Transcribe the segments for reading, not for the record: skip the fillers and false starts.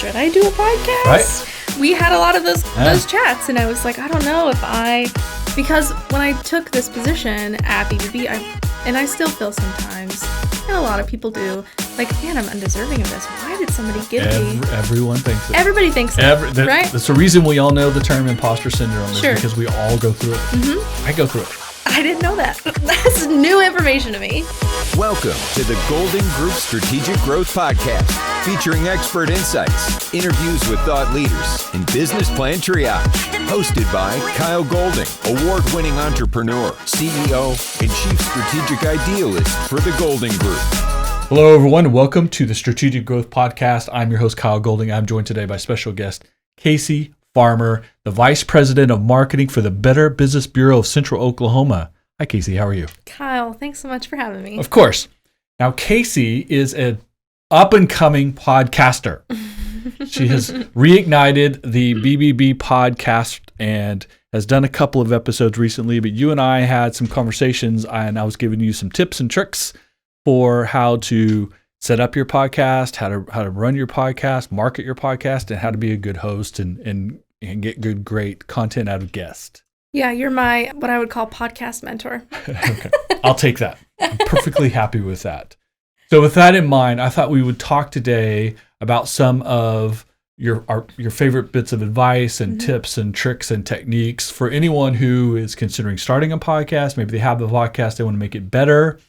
should I do a podcast? Right. We had a lot of those chats, and I was like, I don't know if because when I took this position at BBB, I still feel sometimes, and a lot of people do, like, man, I'm undeserving of this. Why did somebody give me? Everyone thinks it. Everybody thinks it, right? That's the reason we all know the term imposter syndrome is Sure. because we all go through it. Mm-hmm. I go through it. I didn't know that. That's new information to me. Welcome to the Golden Group Strategic Growth Podcast, featuring expert insights, interviews with thought leaders, and business plan triage. Hosted by Kyle Golding, award-winning entrepreneur, CEO, and chief strategic idealist for the Golden Group. Hello, everyone, and welcome to the Strategic Growth Podcast. I'm your host, Kyle Golding. I'm joined today by special guest Casey Farmer, the Vice President of Marketing for the Better Business Bureau of Central Oklahoma. Hi, Casey. How are you? Kyle, thanks so much for having me. Of course. Now, Casey is an up-and-coming podcaster. She has reignited the BBB podcast and has done a couple of episodes recently, but you and I had some conversations, and I was giving you some tips and tricks for how to set up your podcast, how to run your podcast, market your podcast, and how to be a good host and get great content out of guests. Yeah, you're my, what I would call podcast mentor. Okay, I'll take that. I'm perfectly happy with that. So with that in mind, I thought we would talk today about some of your favorite bits of advice and tips and tricks and techniques for anyone who is considering starting a podcast. Maybe they have the podcast, they want to make it better,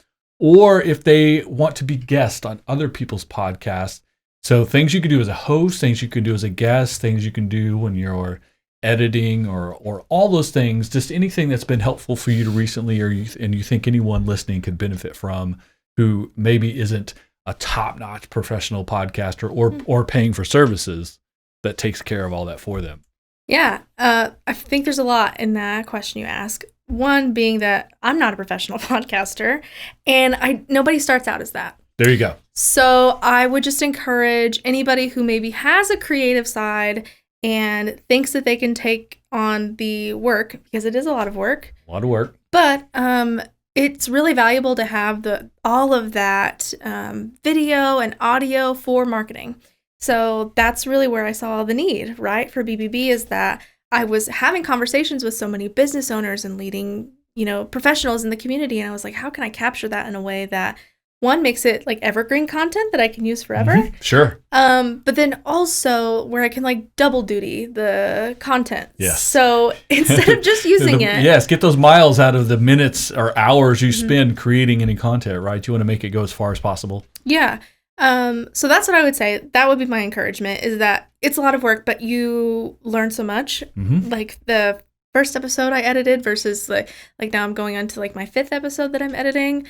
or if they want to be guests on other people's podcasts. So things you can do as a host, things you can do as a guest, things you can do when you're editing or all those things, just anything that's been helpful for you to recently and you think anyone listening could benefit from who maybe isn't a top-notch professional podcaster or paying for services that takes care of all that for them. Yeah, I think there's a lot in that question you ask. One being that I'm not a professional podcaster, and nobody starts out as that. There you go. So I would just encourage anybody who maybe has a creative side and thinks that they can take on the work, because it is a lot of work. A lot of work. But it's really valuable to have all of that video and audio for marketing. So that's really where I saw the need, right, for BBB, is that I was having conversations with so many business owners and leading, professionals in the community. And I was like, how can I capture that in a way that, one, makes it like evergreen content that I can use forever. Mm-hmm. Sure. But then also where I can like double duty the content. Yes. So instead of just using it. Yes, get those miles out of the minutes or hours you spend creating any content, right? You want to make it go as far as possible. Yeah. So that's what I would say. That would be my encouragement, is that it's a lot of work, but you learn so much. Mm-hmm. Like the first episode I edited versus like now I'm going on to like my 5th episode that I'm editing.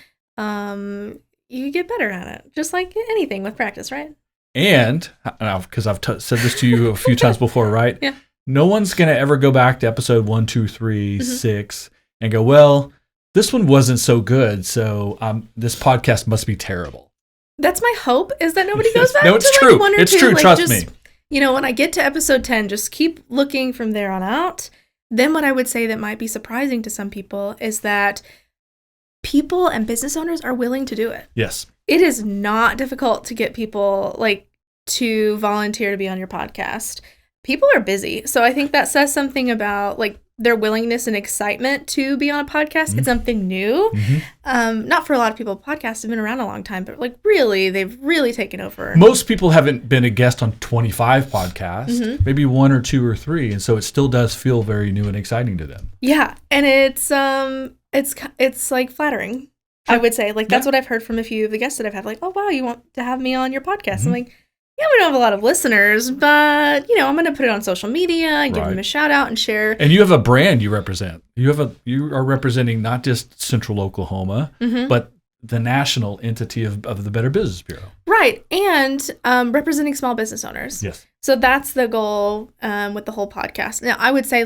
You get better at it, just like anything with practice, right? And because I've said this to you a few times before, right? Yeah. No one's going to ever go back to episode 1, 2, 3, 6 and go, well, this one wasn't so good, so this podcast must be terrible. That's my hope, is that nobody goes back no, it's to true. Like 1 or 2. It's true, like, trust me. When I get to episode 10, just keep looking from there on out. Then what I would say that might be surprising to some people is that people and business owners are willing to do it. Yes. It is not difficult to get people to volunteer to be on your podcast. People are busy. So I think that says something about their willingness and excitement to be on a podcast. It's something new. Not for a lot of people. Podcasts have been around a long time, but really, they've really taken over. Most people haven't been a guest on 25 podcasts, maybe 1 or 2 or 3. And so it still does feel very new and exciting to them. Yeah. And it's like flattering, I would say. That's what I've heard from a few of the guests that I've had. Like, oh, wow, you want to have me on your podcast? I'm like, yeah, we don't have a lot of listeners, but, I'm going to put it on social media and give them a shout out and share. And you have a brand you represent. You are representing not just Central Oklahoma, but the national entity of the Better Business Bureau. Right. And representing small business owners. Yes. So that's the goal with the whole podcast. Now, I would say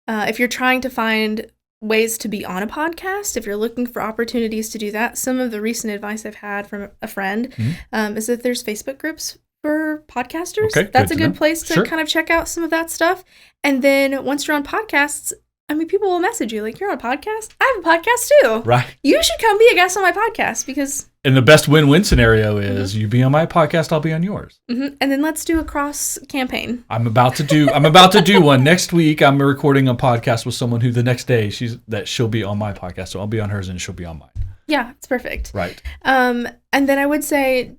if you're trying to find ways to be on a podcast, if you're looking for opportunities to do that, some of the recent advice I've had from a friend is that there's Facebook groups for podcasters. Okay, that's a good place to kind of check out some of that stuff. And then once you're on podcasts, people will message you like, you're on a podcast? I have a podcast too. Right. You should come be a guest on my podcast, because And the best win-win scenario is you be on my podcast, I'll be on yours. And then let's do a cross campaign. I'm about to do one next week. I'm recording a podcast with someone who the next day she'll be on my podcast, so I'll be on hers and she'll be on mine. Yeah, it's perfect. Right. And then I would say,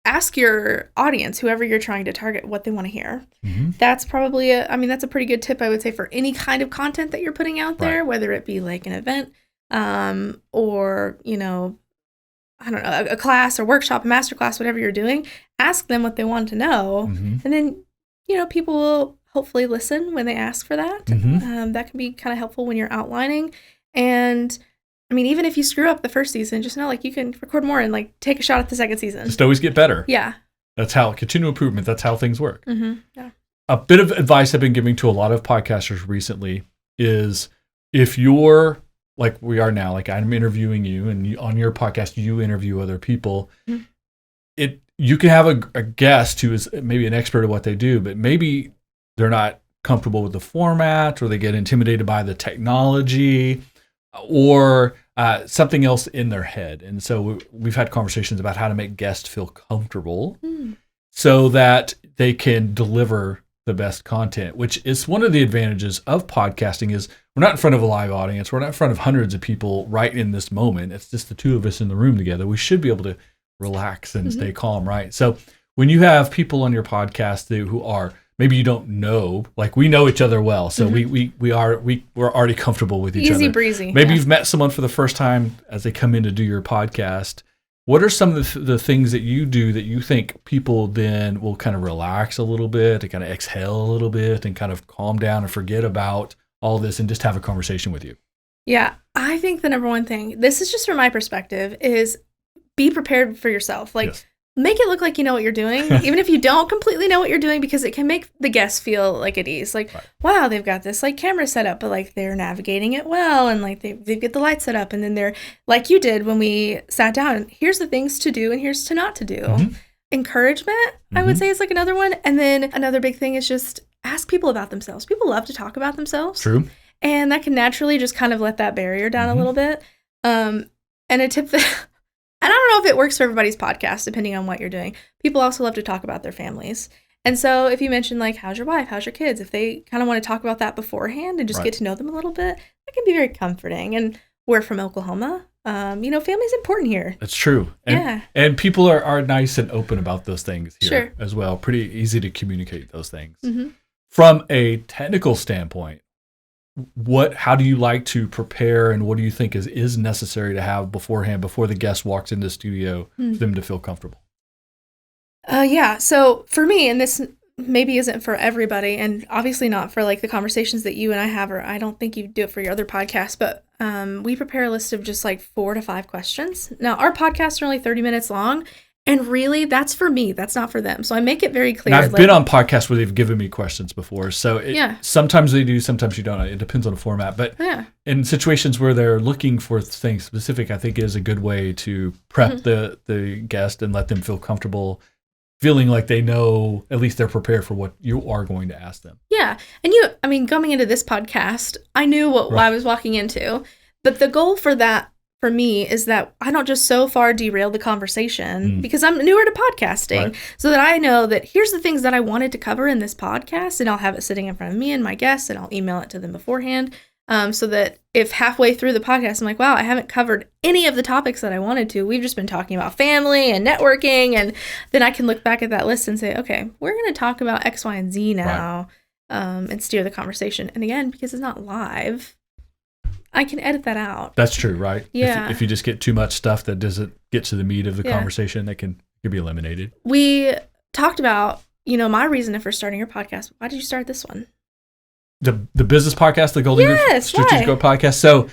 ask your audience, whoever you're trying to target, what they want to hear. Mm-hmm. That's probably that's a pretty good tip, I would say, for any kind of content that you're putting out there, whether it be like an event, or, I don't know, a class or workshop, a master class, whatever you're doing. Ask them what they want to know. Mm-hmm. And then, people will hopefully listen when they ask for that. Mm-hmm. That can be kind of helpful when you're outlining. And even if you screw up the first season, just know you can record more and take a shot at the second season. Just always get better. Yeah. That's how continual improvement. That's how things work. Mm-hmm. Yeah. A bit of advice I've been giving to a lot of podcasters recently is if you're like we are now, like I'm interviewing you and on your podcast, you interview other people. Mm-hmm. You can have a guest who is maybe an expert at what they do, but maybe they're not comfortable with the format or they get intimidated by the technology or something else in their head. And so we've had conversations about how to make guests feel comfortable so that they can deliver the best content, which is one of the advantages of podcasting is we're not in front of a live audience. We're not in front of hundreds of people right in this moment. It's just the two of us in the room together. We should be able to relax and stay calm, right? So when you have people on your podcast who are maybe you don't know, we know each other well, so we're already comfortable with each other. Easy breezy. Maybe you've met someone for the first time as they come in to do your podcast. What are some of the things that you do that you think people then will kind of relax a little bit, to kind of exhale a little bit and kind of calm down and forget about all this and just have a conversation with you? Yeah, I think the number one thing, this is just from my perspective, is be prepared for yourself. Yes. Make it look like you know what you're doing, even if you don't completely know what you're doing, because it can make the guests feel at ease. Wow, they've got this camera set up, but they're navigating it well, and they get the lights set up, and then they're like you did when we sat down. Here's the things to do, and here's to not to do. Mm-hmm. Encouragement, I would say, is another one. And then another big thing is just ask people about themselves. People love to talk about themselves. True. And that can naturally just kind of let that barrier down a little bit. And a tip that. And I don't know if it works for everybody's podcast, depending on what you're doing. People also love to talk about their families. And so if you mention, how's your wife, how's your kids, if they kind of want to talk about that beforehand and just get to know them a little bit, that can be very comforting. And we're from Oklahoma. Family's important here. That's true. And people are nice and open about those things here as well. Pretty easy to communicate those things. Mm-hmm. From a technical standpoint, how do you like to prepare, and what do you think is necessary to have beforehand before the guest walks into the studio for them to feel comfortable? So for me, and this maybe isn't for everybody, and obviously not for the conversations that you and I have, or I don't think you do it for your other podcasts, but we prepare a list of just 4 to 5 questions. Now, our podcasts are only 30 minutes long. And really, that's for me. That's not for them. So I make it very clear. And I've been on podcasts where they've given me questions before. So sometimes they do, sometimes you don't. It depends on the format. But in situations where they're looking for things specific, I think it is a good way to prep the guest and let them feel comfortable, feeling like they know, at least they're prepared for what you are going to ask them. Yeah. And coming into this podcast, I knew what I was walking into. But the goal for that, for me, is that I don't just so far derail the conversation because I'm newer to podcasting, so that I know that here's the things that I wanted to cover in this podcast, and I'll have it sitting in front of me and my guests, and I'll email it to them beforehand, so that if halfway through the podcast I'm like, wow, I haven't covered any of the topics that I wanted to. We've just been talking about family and networking, and then I can look back at that list and say, okay, we're going to talk about X, Y, and Z now, and steer the conversation. And again, because it's not live, I can edit that out. That's true, right? Yeah. If you just get too much stuff that doesn't get to the meat of the conversation, that can be eliminated. We talked about, my reason for starting your podcast. Why did you start this one? The business podcast, the Golden Group Strategic Growth Podcast. So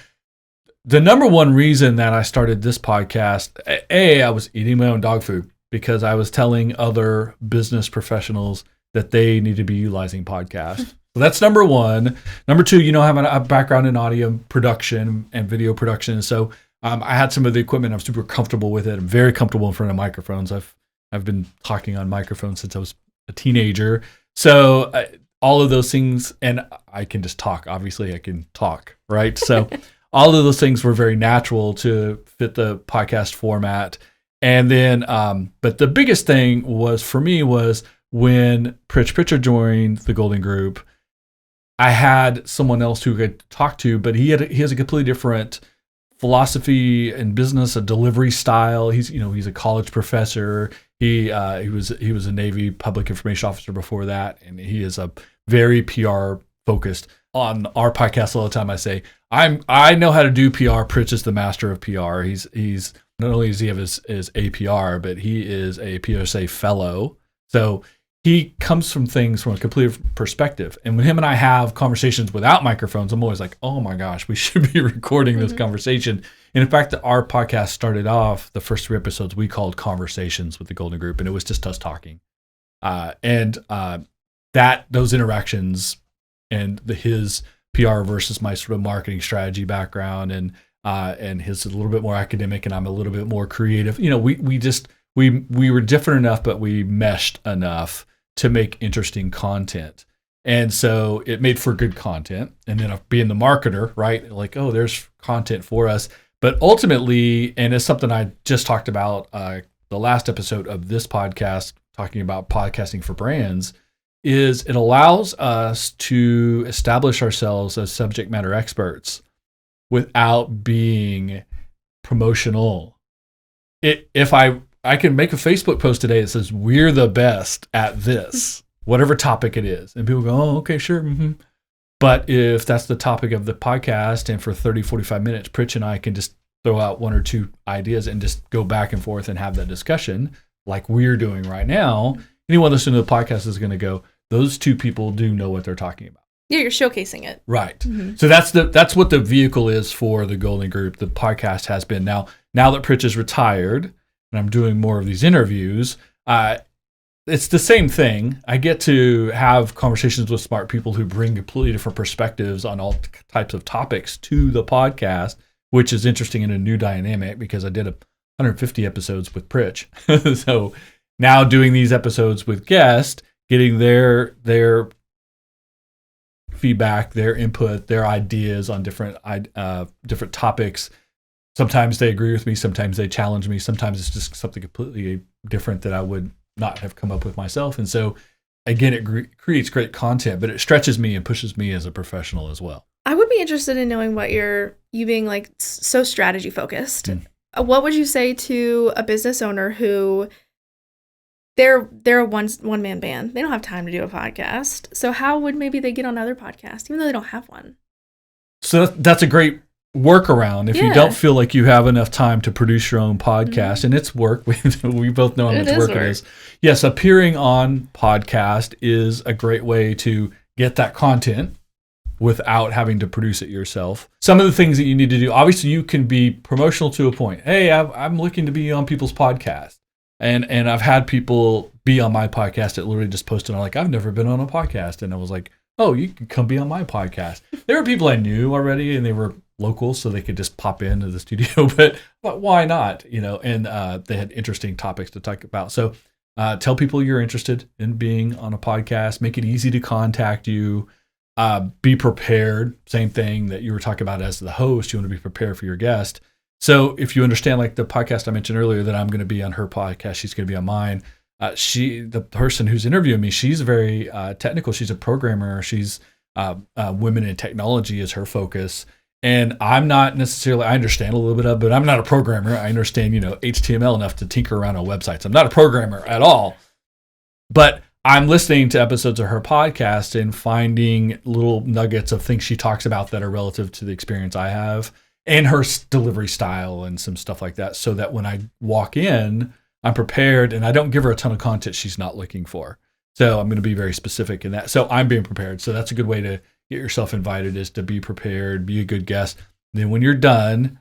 the number one reason that I started this podcast, I was eating my own dog food because I was telling other business professionals that they need to be utilizing podcasts. So that's number one. Number two, I have a background in audio production and video production. So I had some of the equipment. I'm super comfortable with it. I'm very comfortable in front of microphones. I've been talking on microphones since I was a teenager. So all of those things, and I can just talk. Obviously, I can talk, right? So all of those things were very natural to fit the podcast format. And then, but the biggest thing was for me was when Pritch Pritchard joined the Golden Group, I had someone else who I could talk to, but he has a completely different philosophy and business, a delivery style. He's a college professor. He was a Navy public information officer before that, and he is a very PR focused. On our podcast all the time, I say I know how to do PR. Pritch is the master of PR. He's not only does he have his APR, but he is a PSA fellow. So he comes from things from a completely different perspective. And when him and I have conversations without microphones, I'm always like, oh my gosh, we should be recording this conversation. And in fact, our podcast started off, the first 3 episodes we called Conversations with the Golden Group, and it was just us talking. Those interactions and his PR versus my sort of marketing strategy background, and his a little bit more academic and I'm a little bit more creative. We were different enough, but we meshed enough to make interesting content. And so it made for good content. And then being the marketer, right? Like, oh, there's content for us. But ultimately, and it's something I just talked about the last episode of this podcast, talking about podcasting for brands, is it allows us to establish ourselves as subject matter experts without being promotional. If I can make a Facebook post today that says, we're the best at this, whatever topic it is. And people go, oh, okay, sure. Mm-hmm. But if that's the topic of the podcast, and for 30, 45 minutes, Pritch and I can just throw out 1 or 2 ideas and just go back and forth and have that discussion like we're doing right now, anyone listening to the podcast is going to go, those 2 people do know what they're talking about. Yeah, you're showcasing it. Right. Mm-hmm. So that's what the vehicle is for the Golden Group. The podcast has been. Now that Pritch is retired and I'm doing more of these interviews, it's the same thing. I get to have conversations with smart people who bring completely different perspectives on all types of topics to the podcast, which is interesting in a new dynamic because I did 150 episodes with Pritch. So now doing these episodes with guests, getting their feedback, their input, their ideas on different topics. Sometimes they agree with me, sometimes they challenge me, sometimes it's just something completely different that I would not have come up with myself. And so, again, it creates great content, but it stretches me and pushes me as a professional as well. I would be interested in knowing what you being like so strategy focused. What would you say to a business owner who they're a one man band? They don't have time to do a podcast. So how would maybe they get on other podcasts, even though they don't have one? So that's a great workaround if you don't feel like you have enough time to produce your own podcast, and it's work. We both know how much work it is. Yes, appearing on podcast is a great way to get that content without having to produce it yourself. Some of the things that you need to do, obviously you can be promotional to a point. Hey, I'm looking to be on people's podcasts. And I've had people be on my podcast that literally just posted on like, I've never been on a podcast. And I was like, oh, you can come be on my podcast. There were people I knew already and they were local, so they could just pop into the studio, but why not? And they had interesting topics to talk about. So tell people you're interested in being on a podcast, make it easy to contact you, be prepared. Same thing that you were talking about as the host, you want to be prepared for your guest. So if you understand, like the podcast I mentioned earlier, that I'm going to be on her podcast, she's going to be on mine. The person who's interviewing me, she's very technical. She's a programmer. She's women in technology is her focus. And I'm not necessarily, I understand a little bit of, but I'm not a programmer. I understand, HTML enough to tinker around on websites. I'm not a programmer at all. But I'm listening to episodes of her podcast and finding little nuggets of things she talks about that are relative to the experience I have and her delivery style and some stuff like that, so that when I walk in, I'm prepared and I don't give her a ton of content she's not looking for. So I'm going to be very specific in that. So I'm being prepared. So that's a good way to get yourself invited, is to be prepared, be a good guest. Then when you're done,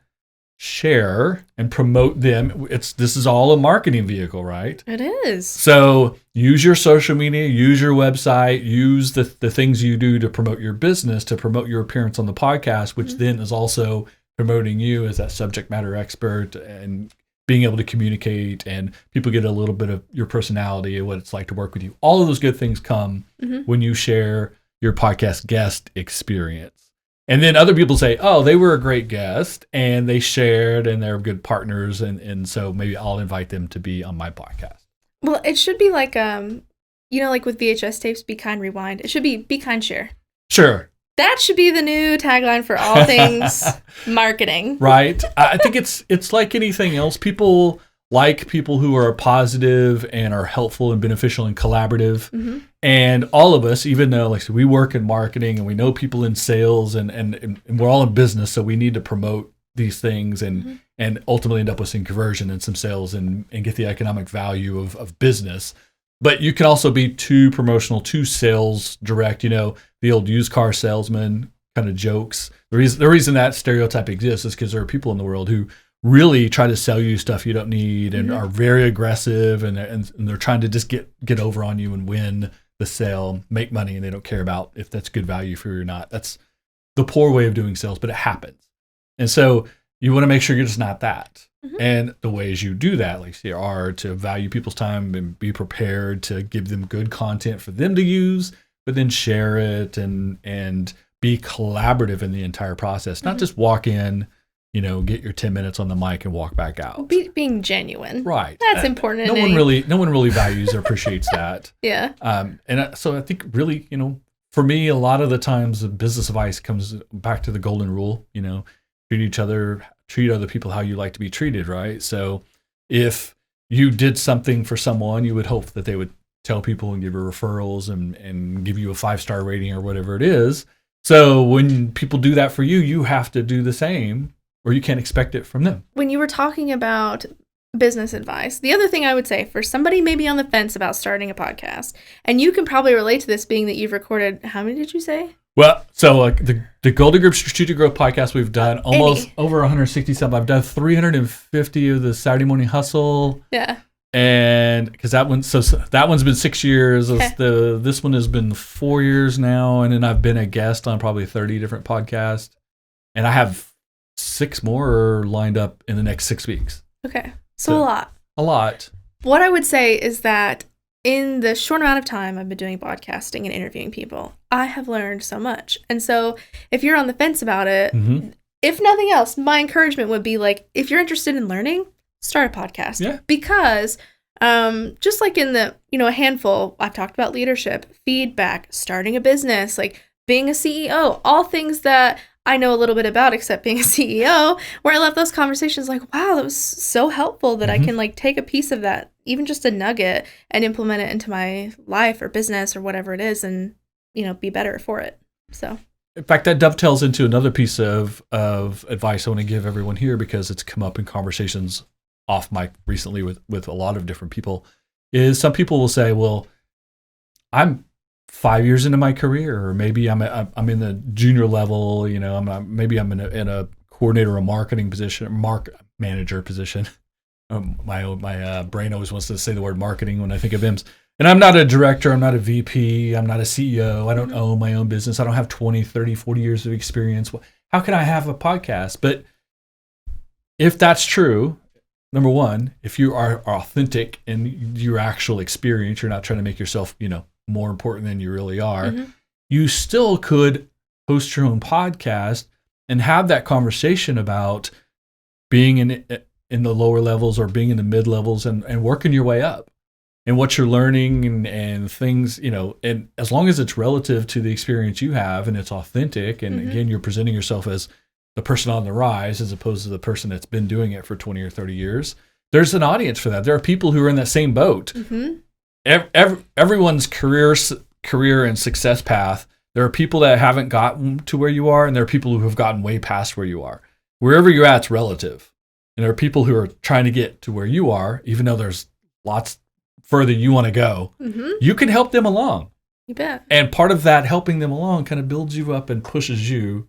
share and promote them. This is all a marketing vehicle, right? It is. So use your social media, use your website, use the things you do to promote your business, to promote your appearance on the podcast, which then is also promoting you as that subject matter expert and being able to communicate, and people get a little bit of your personality and what it's like to work with you. All of those good things come when you share your podcast guest experience. And then other people say, oh, they were a great guest and they shared and they're good partners. And so maybe I'll invite them to be on my podcast. Well, it should be like, like with VHS tapes, be kind, rewind. It should be kind, share. Sure. That should be the new tagline for all things marketing. Right. I think it's like anything else. People like people who are positive and are helpful and beneficial and collaborative. Mm-hmm. And all of us, even though like we work in marketing and we know people in sales and we're all in business, so we need to promote these things and ultimately end up with some conversion and some sales and get the economic value of business. But you can also be too promotional, too sales direct. The old used car salesman kind of jokes. The reason that stereotype exists is because there are people in the world who really try to sell you stuff you don't need and are very aggressive and they're trying to just get over on you and win the sale, make money, and they don't care about if that's good value for you or not. That's the poor way of doing sales, but it happens. And so you want to make sure you're just not that. Mm-hmm. And the ways you do that, like say, are to value people's time and be prepared to give them good content for them to use, but then share it and be collaborative in the entire process. Not just walk in, get your 10 minutes on the mic and walk back out. Being genuine. Right. That's important. No one really values or appreciates that. Yeah. So I think really, for me, a lot of the times the business advice comes back to the golden rule, treat other people how you like to be treated, right? So if you did something for someone, you would hope that they would tell people and give you referrals and give you a 5-star rating or whatever it is. So when people do that for you, you have to do the same, or you can't expect it from them. When you were talking about business advice, the other thing I would say for somebody maybe on the fence about starting a podcast, and you can probably relate to this being that you've recorded, how many did you say? Well, so the Golden Group Strategic Growth podcast, we've done almost over 160 something. I've done 350 of the Saturday Morning Hustle. Yeah. And because that one's been 6 years. This one has been 4 years now. And then I've been a guest on probably 30 different podcasts. And I have 6 more lined up in the next 6 weeks. Okay. So a lot. A lot. What I would say is that in the short amount of time I've been doing podcasting and interviewing people, I have learned so much. And so if you're on the fence about it, if nothing else, my encouragement would be like, if you're interested in learning, start a podcast. Yeah. Because just like in the, a handful, I've talked about leadership, feedback, starting a business, like being a CEO, all things that I know a little bit about except being a CEO, where I left those conversations like, wow, that was so helpful that I can like take a piece of that, even just a nugget, and implement it into my life or business or whatever it is and, be better for it. So. In fact, that dovetails into another piece of advice I want to give everyone here because it's come up in conversations off mic recently with a lot of different people, is some people will say, well, I'm 5 years into my career, or maybe I'm in the junior level, maybe I'm in a coordinator or marketing position, manager position. My brain always wants to say the word marketing when I think of IMS. And I'm not a director, I'm not a VP, I'm not a CEO, I don't own my own business, I don't have 20, 30, 40 years of experience. How can I have a podcast? But if that's true, number one, if you are authentic in your actual experience, you're not trying to make yourself, more important than you really are, you still could host your own podcast and have that conversation about being in the lower levels or being in the mid levels and working your way up and what you're learning and things, and as long as it's relative to the experience you have and it's authentic, and again, you're presenting yourself as the person on the rise as opposed to the person that's been doing it for 20 or 30 years, there's an audience for that. There are people who are in that same boat. Everyone's career and success path, there are people that haven't gotten to where you are, and there are people who have gotten way past where you are. Wherever you're at, it's relative. And there are people who are trying to get to where you are, even though there's lots further you want to go. You can help them along. You bet. And part of that helping them along kind of builds you up and pushes you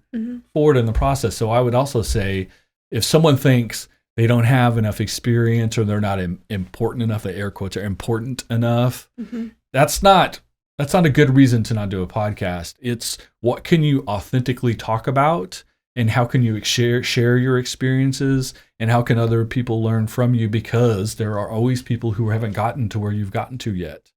forward in the process. So I would also say, if someone thinks they don't have enough experience or they're not important enough, the air quotes are important enough, that's not a good reason to not do a podcast. It's what can you authentically talk about, and how can you share your experiences, and how can other people learn from you, because there are always people who haven't gotten to where you've gotten to yet.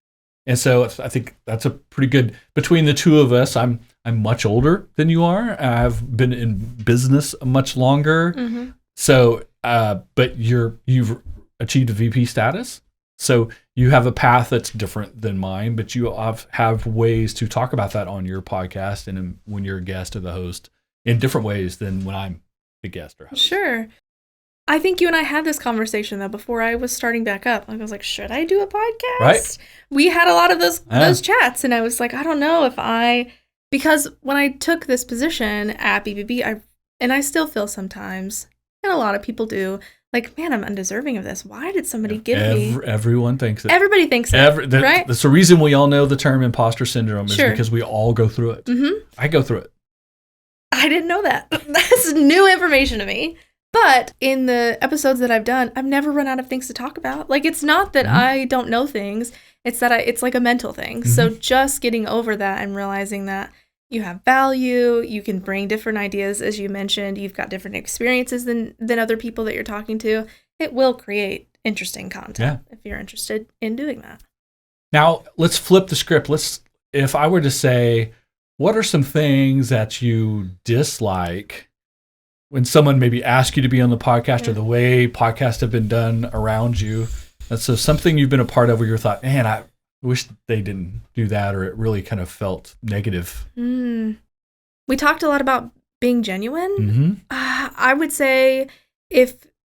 And so I think that's a pretty good, between the two of us, I'm I'm much older than you are. I've been in business much longer. Mm-hmm. So, but you've achieved a VP status. So you have a path that's different than mine, but you have ways to talk about that on your podcast and when you're a guest or the host in different ways than when I'm the guest or host. Sure. I think you and I had this conversation though before I was starting back up. Like, I was like, should I do a podcast? Right. We had a lot of those chats, and I was like, I don't know if because when I took this position at BBB, I still feel sometimes, and a lot of people do, like, man, I'm undeserving of this. Why did somebody give me? Everyone thinks it. Everybody thinks it, right? That's the reason we all know the term imposter syndrome is because we all go through it. Mm-hmm. I go through it. I didn't know that. That's new information to me. But in the episodes that I've done, I've never run out of things to talk about. Like, it's not that I don't know things. It's that it's like a mental thing. Mm-hmm. So just getting over that and realizing that you have value, you can bring different ideas, as you mentioned, you've got different experiences than other people that you're talking to. It will create interesting content if you're interested in doing that. Now, let's flip the script. If I were to say, what are some things that you dislike when someone maybe asks you to be on the podcast or the way podcasts have been done around you? That's something you've been a part of where you thought, man, I wish they didn't do that, or it really kind of felt negative. We talked a lot about being genuine. Mm-hmm. I would say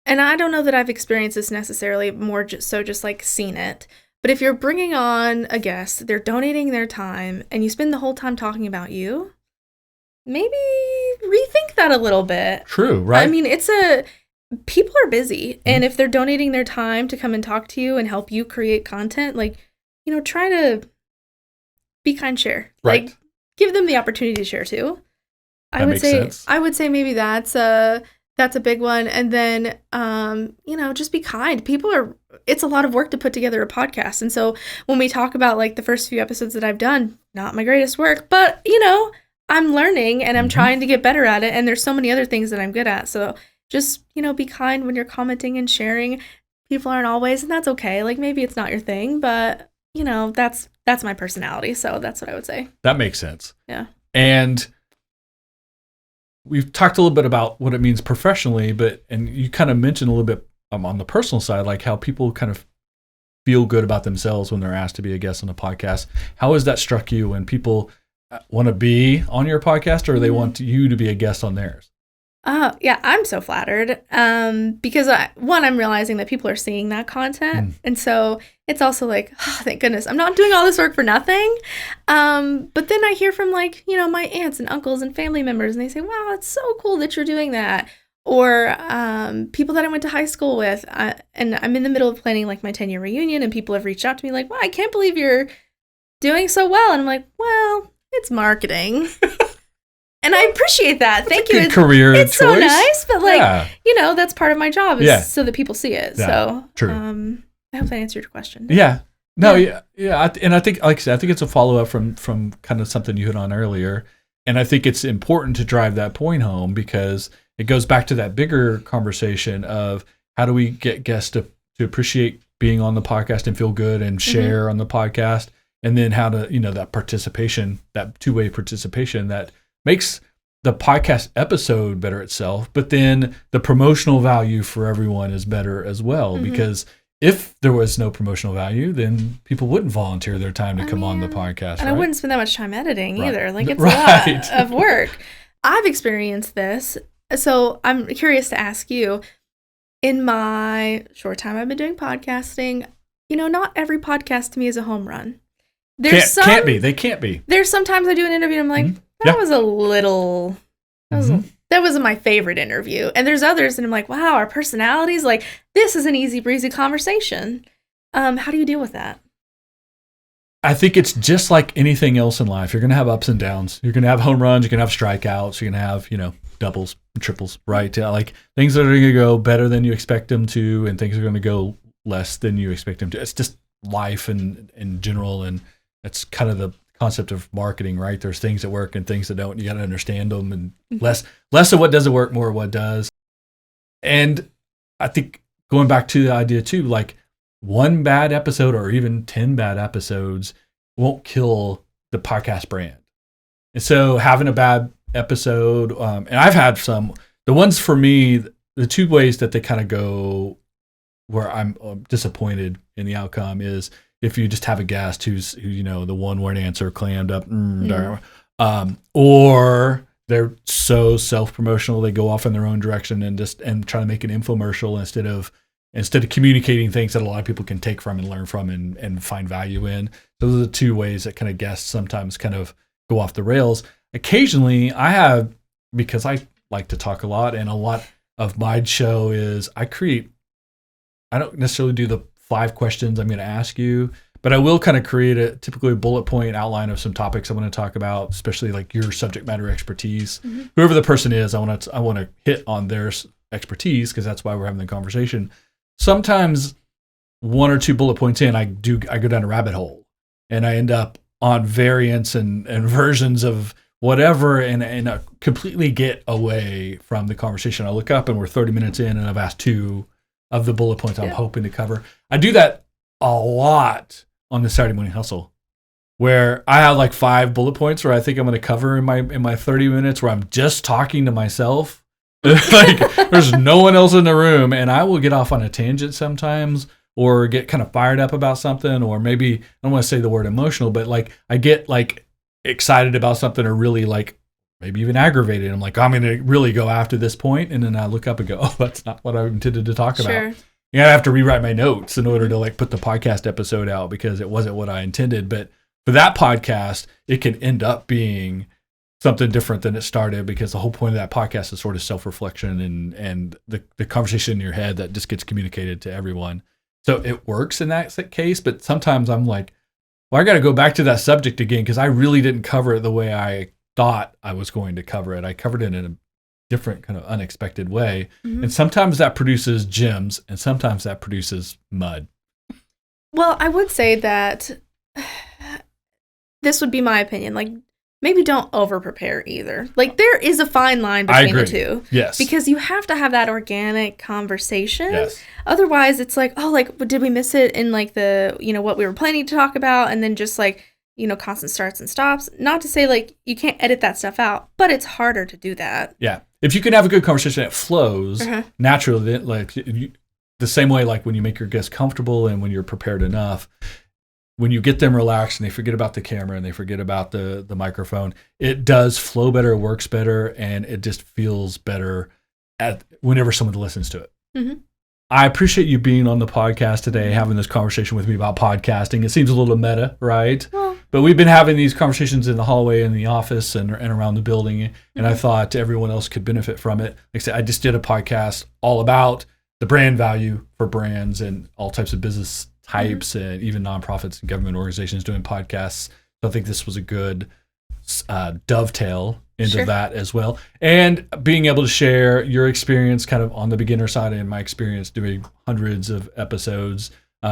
and I don't know that I've experienced this necessarily, more just like seen it, but if you're bringing on a guest, they're donating their time, and you spend the whole time talking about you, maybe rethink that a little bit. True, right? I mean, people are busy, and if they're donating their time to come and talk to you and help you create content, like, try to be kind, share. Right. Like, give them the opportunity to share too. That makes sense. I would say maybe that's a big one. And then, just be kind. It's a lot of work to put together a podcast. And so when we talk about like the first few episodes that I've done, not my greatest work, but I'm learning and I'm trying to get better at it. And there's so many other things that I'm good at. So just, be kind when you're commenting and sharing. People aren't always, and that's okay. Like, maybe it's not your thing, but that's my personality. So that's what I would say. That makes sense. Yeah. And we've talked a little bit about what it means professionally, and you kind of mentioned a little bit on the personal side, like how people kind of feel good about themselves when they're asked to be a guest on a podcast. How has that struck you when people want to be on your podcast, or they want you to be a guest on theirs? Yeah, I'm so flattered because I'm realizing that people are seeing that content. And so it's also like, oh, thank goodness, I'm not doing all this work for nothing. But then I hear from like, my aunts and uncles and family members, and they say, wow, it's so cool that you're doing that. Or people that I went to high school with. And I'm in the middle of planning like my 10-year reunion, and people have reached out to me like, wow, I can't believe you're doing so well. And I'm like, well, it's marketing. And I appreciate that. Thank you. Career it's choice. So nice, but that's part of my job is so that people see it. Yeah, so true. I hope that answered your question. Yeah. No, yeah. And I think, like I said, I think it's a follow-up from kind of something you hit on earlier. And I think it's important to drive that point home because it goes back to that bigger conversation of how do we get guests to appreciate being on the podcast and feel good and share on the podcast. And then how to, that participation, that two-way participation that makes the podcast episode better itself, but then the promotional value for everyone is better as well. Because if there was no promotional value, then people wouldn't volunteer their time to come on the podcast. And I wouldn't spend that much time editing either. Like, it's right. a lot of work. I've experienced this. So I'm curious to ask you, in my short time I've been doing podcasting, not every podcast to me is a home run. Can't be. They can't be. There's sometimes I do an interview and I'm like, that was a little, that wasn't my favorite interview. And there's others and I'm like, wow, our personalities, like, this is an easy breezy conversation. How do you deal with that? I think it's just like anything else in life. You're going to have ups and downs. You're going to have home runs. You're going to have strikeouts. You're going to have, doubles, triples, right? Like things that are going to go better than you expect them to, and things are going to go less than you expect them to. It's just life in general. And that's kind of the concept of marketing, right? There's things that work and things that don't. You got to understand them, and less of what doesn't work, more of what does. And I think going back to the idea too, like one bad episode or even 10 bad episodes won't kill the podcast brand. And so having a bad episode, and I've had some, the ones for me, the two ways that they kind of go where I'm disappointed in the outcome is if you just have a guest who, the one word answer clammed up, or they're so self-promotional, they go off in their own direction and try to make an infomercial instead of communicating things that a lot of people can take from and learn from and find value in. Those are the two ways that kind of guests sometimes kind of go off the rails. Occasionally because I like to talk a lot, and a lot of my show is I don't necessarily do the 5 questions I'm going to ask you, but I will kind of create typically a bullet point outline of some topics I want to talk about, especially like your subject matter expertise. Mm-hmm. Whoever the person is, I want to hit on their expertise because that's why we're having the conversation. Sometimes 1 or 2 bullet points in, I go down a rabbit hole and I end up on variants and versions of whatever and I completely get away from the conversation. I look up and we're 30 minutes in and I've asked 2 of the bullet points I'm hoping to cover. I do that a lot on the Saturday Morning Hustle, where I have like 5 bullet points where I think I'm going to cover in my 30 minutes where I'm just talking to myself. Like there's no one else in the room, and I will get off on a tangent sometimes or get kind of fired up about something, or maybe I don't want to say the word emotional, but like I get like excited about something or really like maybe even aggravated. I'm like, I'm going to really go after this point. And then I look up and go, oh, that's not what I intended to talk about. Yeah, I have to rewrite my notes in order to like put the podcast episode out because it wasn't what I intended. But for that podcast, it can end up being something different than it started because the whole point of that podcast is sort of self-reflection and the conversation in your head that just gets communicated to everyone. So it works in that case, but sometimes I'm like, well, I got to go back to that subject again because I really didn't cover it the way I thought I was going to cover it. I covered it in a different kind of unexpected way. Mm-hmm. And sometimes that produces gems and sometimes that produces mud. Well, I would say that this would be my opinion. Like, maybe don't over-prepare either. Like, there is a fine line between the two. Yes. Because you have to have that organic conversation. Yes. Otherwise, it's like, oh, like, did we miss it in, like, the, what we were planning to talk about? And then just, like, constant starts and stops. Not to say, like, you can't edit that stuff out, but it's harder to do that. Yeah. If you can have a good conversation that flows naturally, like, the same way, like, when you make your guests comfortable and when you're prepared enough, when you get them relaxed and they forget about the camera and they forget about the microphone, it does flow better, works better, and it just feels better whenever someone listens to it. Mm-hmm. I appreciate you being on the podcast today, having this conversation with me about podcasting. It seems a little meta, right? Well, but we've been having these conversations in the hallway, in the office, and around the building, and I thought everyone else could benefit from it. Like I said, I just did a podcast all about the brand value for brands and all types of business types and even nonprofits and government organizations doing podcasts. So I think this was a good dovetail into that as well. And being able to share your experience kind of on the beginner side and my experience doing hundreds of episodes,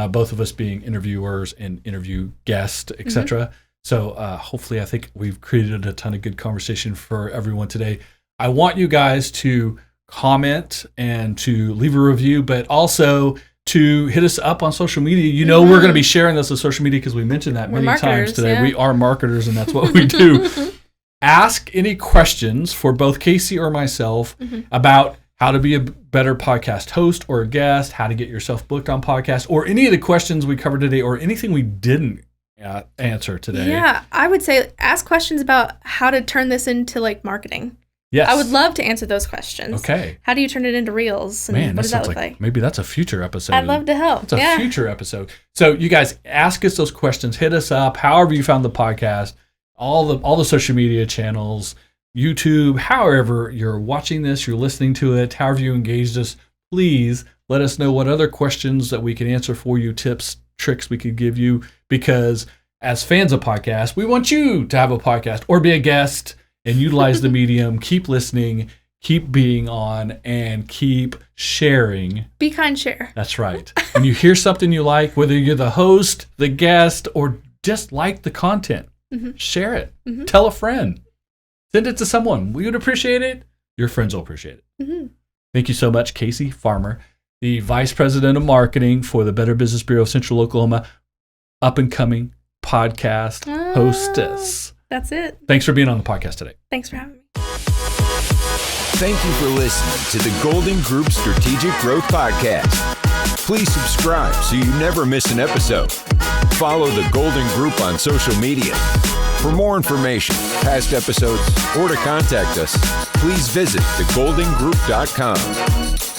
both of us being interviewers and interview guests, etc. So hopefully I think we've created a ton of good conversation for everyone today. I want you guys to comment and to leave a review, but also to hit us up on social media. We're going to be sharing this on social media because we mentioned that many times today. Yeah. We are marketers and that's what we do. Ask any questions for both Casey or myself about how to be a better podcast host or a guest, how to get yourself booked on podcasts, or any of the questions we covered today or anything we didn't answer today. Yeah, I would say ask questions about how to turn this into like marketing. Yes. I would love to answer those questions. Okay. How do you turn it into reels? And Man, what does that look like? Maybe that's a future episode. I'd love to help. It's a future episode. So you guys ask us those questions, hit us up, however you found the podcast, all the social media channels, YouTube, however you're watching this, you're listening to it, however you engaged us, please let us know what other questions that we can answer for you, tips, tricks we could give you, because as fans of podcasts, we want you to have a podcast or be a guest and utilize the medium. Keep listening, keep being on, and keep sharing. Be kind, share. That's right. When you hear something you like, whether you're the host, the guest, or just like the content, share it. Tell a friend. Send it to someone. We would appreciate it. Your friends will appreciate it. Thank you so much, Casey Farmer, the Vice President of Marketing for the Better Business Bureau of Central Oklahoma, up and coming podcast hostess. That's it. Thanks for being on the podcast today. Thanks for having me. Thank you for listening to the Golden Group Strategic Growth Podcast. Please subscribe so you never miss an episode. Follow the Golden Group on social media. For more information, past episodes, or to contact us, please visit thegoldengroup.com.